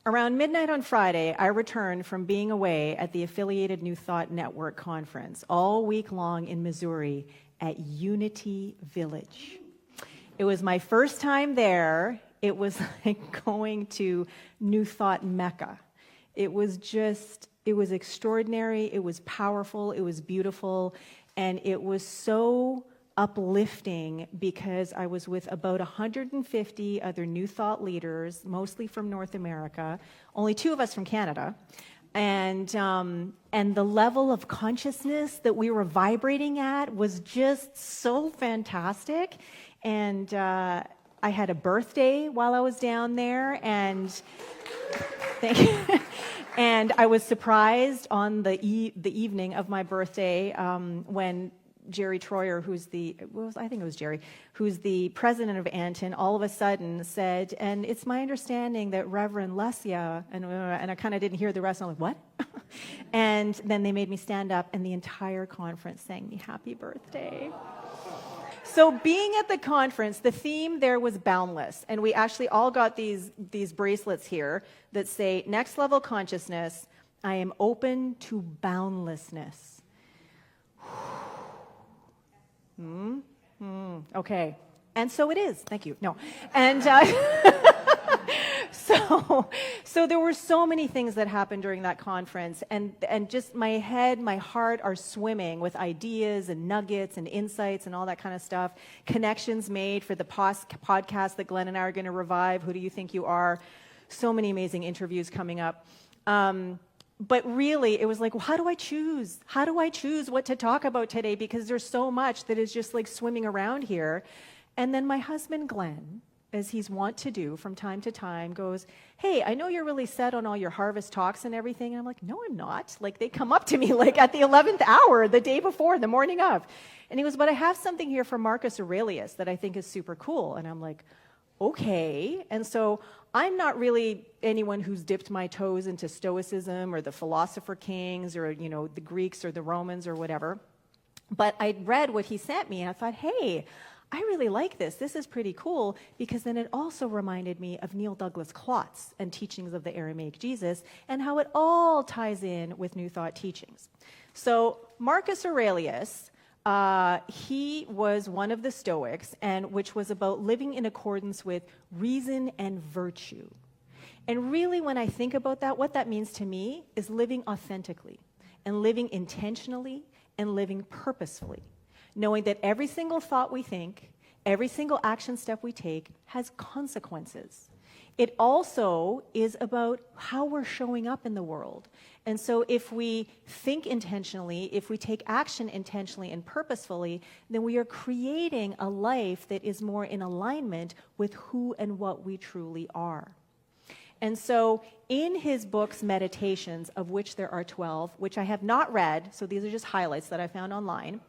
Around midnight on Friday, I returned from being away at the Affiliated New Thought Network conference all week long in Missouri at Unity Village. It was my first time there. It was like going to New Thought Mecca. It was extraordinary, it was powerful, it was beautiful, and it was so uplifting because I was with about 150 other New Thought leaders, mostly from North America, only 2 of us from Canada, and the level of consciousness that we were vibrating at was just so fantastic. And I had a birthday while I was down there, and and I was surprised on the evening of my birthday when Jerry Troyer, who's the president of Anton, all of a sudden said, and it's my understanding that Reverend Lesia, and I kind of didn't hear the rest, and I'm like, what? And then they made me stand up, and the entire conference sang me happy birthday. So being at the conference, the theme there was boundless, and we actually all got these bracelets here that say, next level consciousness, I am open to boundlessness. Okay. And so it is. Thank you. No. And so there were so many things that happened during that conference, and just my head, my heart are swimming with ideas and nuggets and insights and all that kind of stuff. Connections made for the podcast that Glenn and I are going to revive. Who do you think you are? So many amazing interviews coming up. But really, it was like, well, how do I choose? How do I choose what to talk about today? Because there's so much that is just like swimming around here. And then my husband, Glenn, as he's wont to do from time to time, goes, hey, I know you're really set on all your harvest talks and everything. And I'm like, no, I'm not. Like, they come up to me like at the 11th hour, the day before, the morning of. And he goes, but I have something here from Marcus Aurelius that I think is super cool. And I'm like, okay. And so I'm not really anyone who's dipped my toes into Stoicism or the Philosopher Kings or, the Greeks or the Romans or whatever. But I read what he sent me, and I thought, hey, I really like this. This is pretty cool, because then it also reminded me of Neil Douglas-Klotz and teachings of the Aramaic Jesus and how it all ties in with New Thought teachings. So Marcus Aurelius, he was one of the Stoics, and which was about living in accordance with reason and virtue. And really, when I think about that, what that means to me is living authentically and living intentionally and living purposefully, knowing that every single thought we think, every single action step we take has consequences. It also is about how we're showing up in the world. And so if we think intentionally, if we take action intentionally and purposefully, then we are creating a life that is more in alignment with who and what we truly are. And so in his books, Meditations, of which there are 12, which I have not read, so these are just highlights that I found online,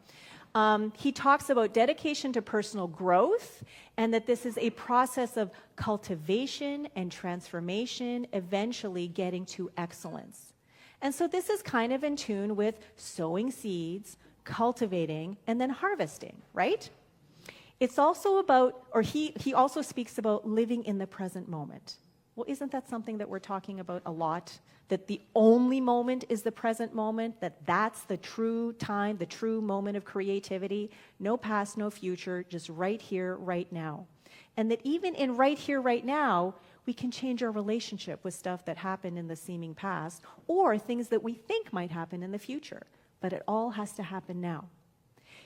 he talks about dedication to personal growth, and that this is a process of cultivation and transformation, eventually getting to excellence. And so this is kind of in tune with sowing seeds, cultivating, and then harvesting, right? It's also about, or he also speaks about living in the present moment. Well, isn't that something that we're talking about a lot? That the only moment is the present moment, that's the true time, the true moment of creativity, no past, no future, just right here, right now. And that even in right here, right now, we can change our relationship with stuff that happened in the seeming past or things that we think might happen in the future. But it all has to happen now.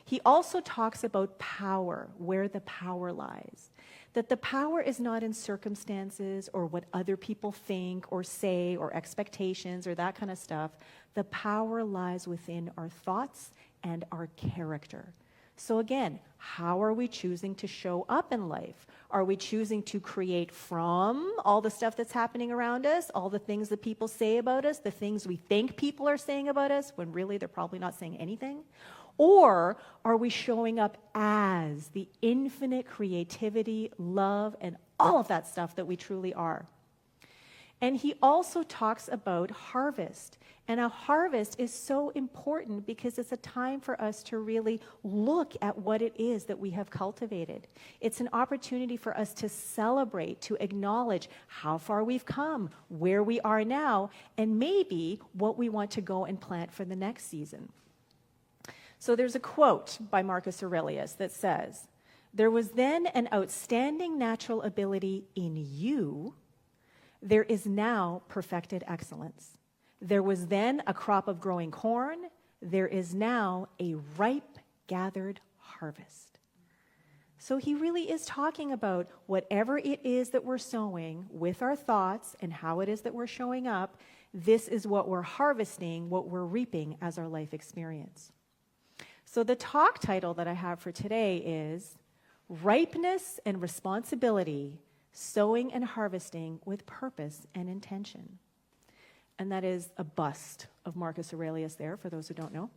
He also talks about power, where the power lies. That the power is not in circumstances or what other people think or say or expectations or that kind of stuff. The power lies within our thoughts and our character. So again, how are we choosing to show up in life? Are we choosing to create from all the stuff that's happening around us, all the things that people say about us, the things we think people are saying about us, when really they're probably not saying anything? Or are we showing up as the infinite creativity, love, and all of that stuff that we truly are? And he also talks about harvest. And a harvest is so important because it's a time for us to really look at what it is that we have cultivated. It's an opportunity for us to celebrate, to acknowledge how far we've come, where we are now, and maybe what we want to go and plant for the next season. So there's a quote by Marcus Aurelius that says, "There was then an outstanding natural ability in you. There is now perfected excellence. There was then a crop of growing corn. There is now a ripe gathered harvest." So he really is talking about whatever it is that we're sowing with our thoughts and how it is that we're showing up. This is what we're harvesting, what we're reaping as our life experience. So the talk title that I have for today is Ripeness and Responsibility, Sowing and Harvesting with Purpose and Intention. And that is a bust of Marcus Aurelius there, for those who don't know.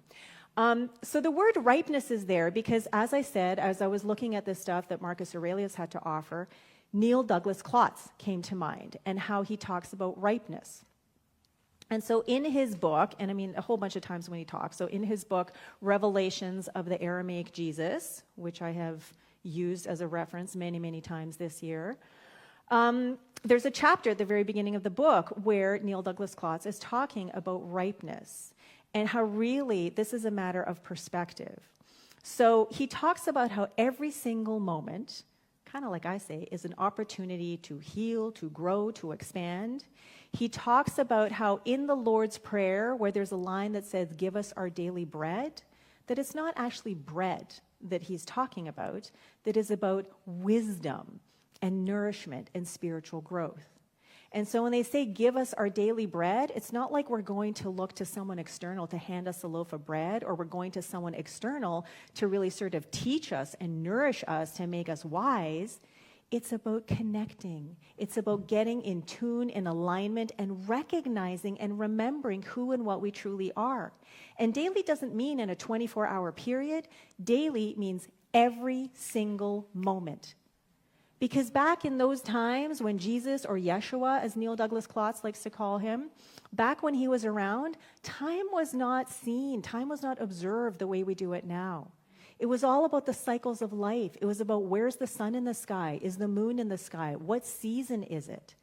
So the word ripeness is there because, as I said, as I was looking at this stuff that Marcus Aurelius had to offer, Neil Douglas-Klotz came to mind and how he talks about ripeness. And so in his book, and I mean a whole bunch of times when he talks, so in his book, Revelations of the Aramaic Jesus, which I have used as a reference many, many times this year, there's a chapter at the very beginning of the book where Neil Douglas-Klotz is talking about ripeness and how really this is a matter of perspective. So he talks about how every single moment, kind of like I say, is an opportunity to heal, to grow, to expand. He talks about how in the Lord's Prayer, where there's a line that says, "Give us our daily bread," that it's not actually bread that he's talking about, that is about wisdom and nourishment and spiritual growth. And so when they say, "Give us our daily bread," it's not like we're going to look to someone external to hand us a loaf of bread, or we're going to someone external to really sort of teach us and nourish us to make us wise. It's about connecting. It's about getting in tune, in alignment, and recognizing and remembering who and what we truly are. And daily doesn't mean in a 24-hour period. Daily means every single moment. Because back in those times when Jesus, or Yeshua, as Neil Douglas-Klotz likes to call him, back when he was around, time was not seen, time was not observed the way we do it now. It was all about the cycles of life. It was about where's the sun in the sky? Is the moon in the sky? What season is it?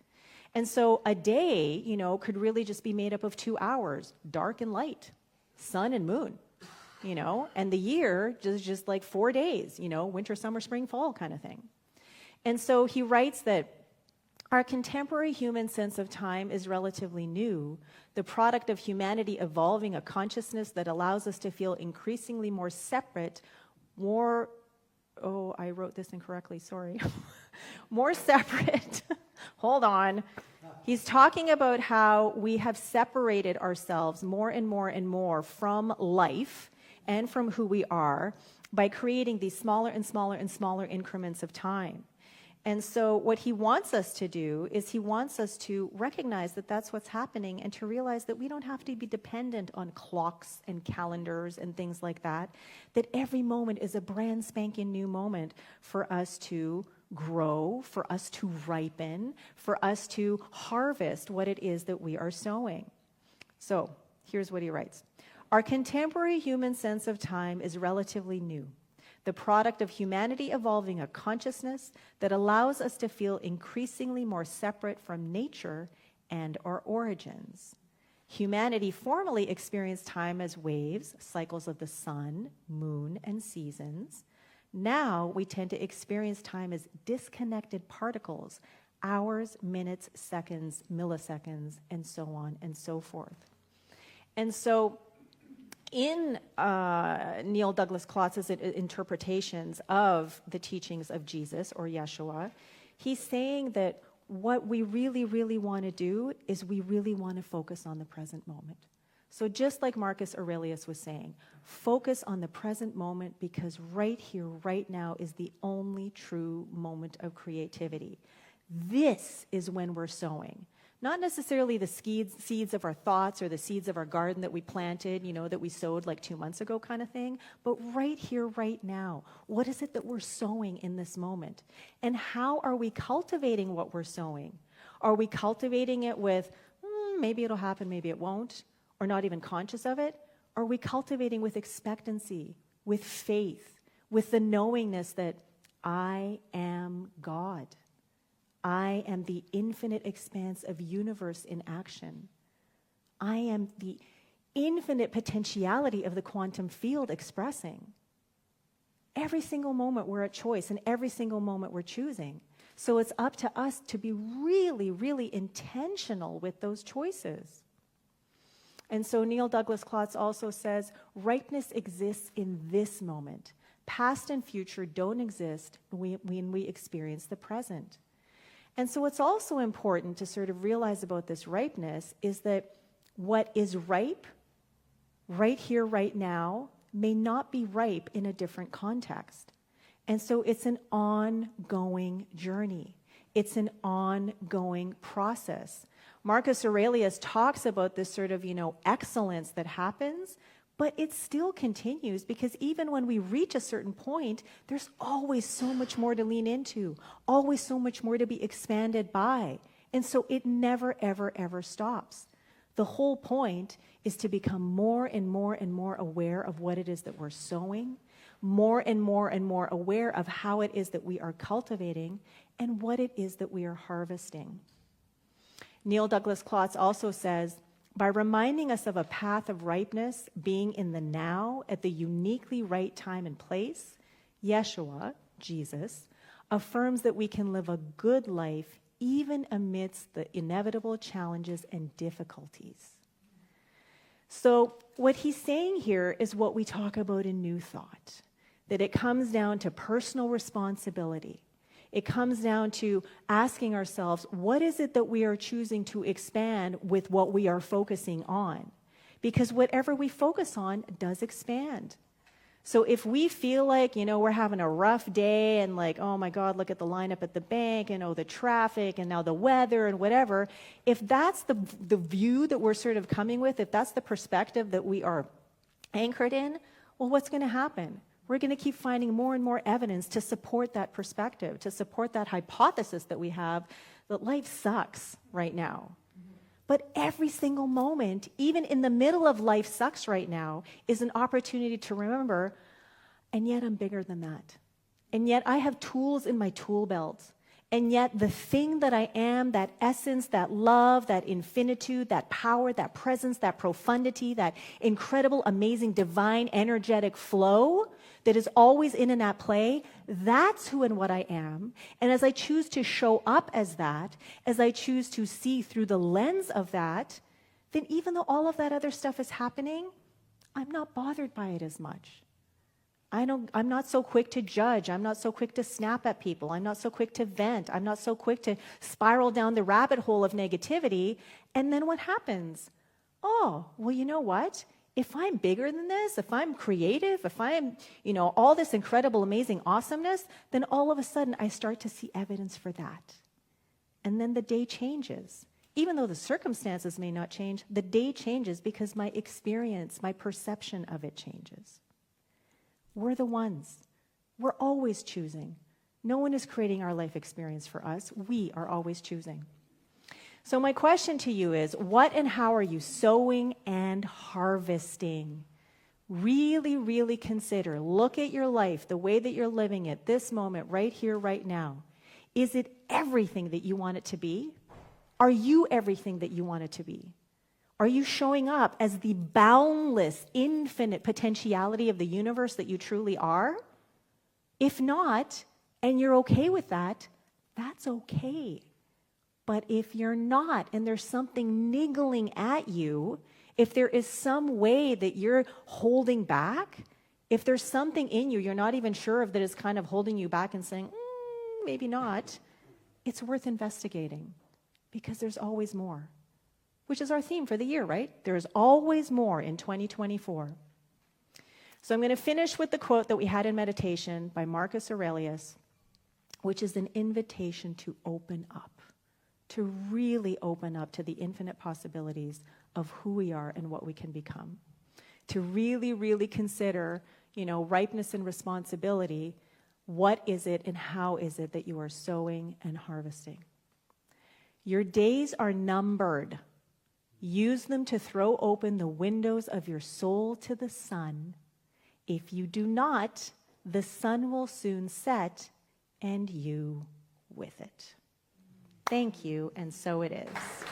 And so a day, could really just be made up of 2 hours, dark and light, sun and moon, and the year just like 4 days, winter, summer, spring, fall kind of thing. And so he writes that our contemporary human sense of time is relatively new, the product of humanity evolving a consciousness that allows us to feel increasingly more separate, more separate. Hold on. He's talking about how we have separated ourselves more and more and more from life and from who we are by creating these smaller and smaller and smaller increments of time. And so what he wants us to do is he wants us to recognize that that's what's happening and to realize that we don't have to be dependent on clocks and calendars and things like that, that every moment is a brand spanking new moment for us to grow, for us to ripen, for us to harvest what it is that we are sowing. So here's what he writes. Our contemporary human sense of time is relatively new, the product of humanity evolving a consciousness that allows us to feel increasingly more separate from nature and our origins. Humanity formerly experienced time as waves, cycles of the sun, moon, and seasons. Now we tend to experience time as disconnected particles, hours, minutes, seconds, milliseconds, and so on and so forth. And so in Neil Douglas-Klotz's interpretations of the teachings of Jesus, or Yeshua, he's saying that what we really, really want to do is we really want to focus on the present moment. So just like Marcus Aurelius was saying, focus on the present moment because right here, right now is the only true moment of creativity. This is when we're sowing. Not necessarily the seeds of our thoughts or the seeds of our garden that we planted, that we sowed like 2 months ago kind of thing, but right here, right now. What is it that we're sowing in this moment? And how are we cultivating what we're sowing? Are we cultivating it with, maybe it'll happen, maybe it won't, or not even conscious of it? Are we cultivating with expectancy, with faith, with the knowingness that I am God? I am the infinite expanse of universe in action. I am the infinite potentiality of the quantum field expressing. Every single moment we're at choice, and every single moment we're choosing. So it's up to us to be really, really intentional with those choices. And so Neil Douglas-Klotz also says, ripeness exists in this moment. Past and future don't exist when we experience the present. And so what's also important to sort of realize about this ripeness is that what is ripe, right here, right now, may not be ripe in a different context. And so it's an ongoing journey. It's an ongoing process. Marcus Aurelius talks about this sort of, excellence that happens, but it still continues because even when we reach a certain point, there's always so much more to lean into, always so much more to be expanded by. And so it never, ever, ever stops. The whole point is to become more and more and more aware of what it is that we're sowing, more and more aware of how it is that we are cultivating and what it is that we are harvesting. Neil Douglas-Klotz also says, by reminding us of a path of ripeness being in the now at the uniquely right time and place, Yeshua, Jesus, affirms that we can live a good life even amidst the inevitable challenges and difficulties. So what he's saying here is what we talk about in New Thought, that it comes down to personal responsibility. It comes down to asking ourselves, what is it that we are choosing to expand with what we are focusing on? Because whatever we focus on does expand. So if we feel like, we're having a rough day and like, oh my God, look at the lineup at the bank and the traffic and now the weather and whatever, if that's the view that we're sort of coming with, if that's the perspective that we are anchored in, well, what's going to happen? We're going to keep finding more and more evidence to support that perspective, to support that hypothesis that we have that life sucks right now. But every single moment, even in the middle of life sucks right now, is an opportunity to remember, and yet I'm bigger than that. And yet I have tools in my tool belt. And yet the thing that I am, that essence, that love, that infinitude, that power, that presence, that profundity, that incredible, amazing, divine, energetic flow that is always in and at play, that's who and what I am. And as I choose to show up as that, as I choose to see through the lens of that, then even though all of that other stuff is happening, I'm not bothered by it as much. I'm not so quick to judge. I'm not so quick to snap at people. I'm not so quick to vent. I'm not so quick to spiral down the rabbit hole of negativity. And then what happens? Oh, well, you know what? If I'm bigger than this, if I'm creative, if I'm, all this incredible, amazing awesomeness, then all of a sudden I start to see evidence for that. And then the day changes. Even though the circumstances may not change, the day changes because my experience, my perception of it changes. We're the ones. We're always choosing. No one is creating our life experience for us. We are always choosing. So my question to you is, what and how are you sowing and harvesting? Really, really consider. Look at your life, the way that you're living it, this moment, right here, right now. Is it everything that you want it to be? Are you everything that you want it to be? Are you showing up as the boundless, infinite potentiality of the universe that you truly are? If not, and you're okay with that, that's okay. But if you're not, and there's something niggling at you, if there is some way that you're holding back, if there's something in you you're not even sure of that is kind of holding you back and saying, maybe not, it's worth investigating because there's always more. Which is our theme for the year, right? There is always more in 2024. So I'm going to finish with the quote that we had in meditation by Marcus Aurelius, which is an invitation to open up, to really open up to the infinite possibilities of who we are and what we can become. To really, really consider, ripeness and responsibility. What is it and how is it that you are sowing and harvesting? Your days are numbered. Use them to throw open the windows of your soul to the sun. If you do not, the sun will soon set, and you with it. Thank you, and so it is.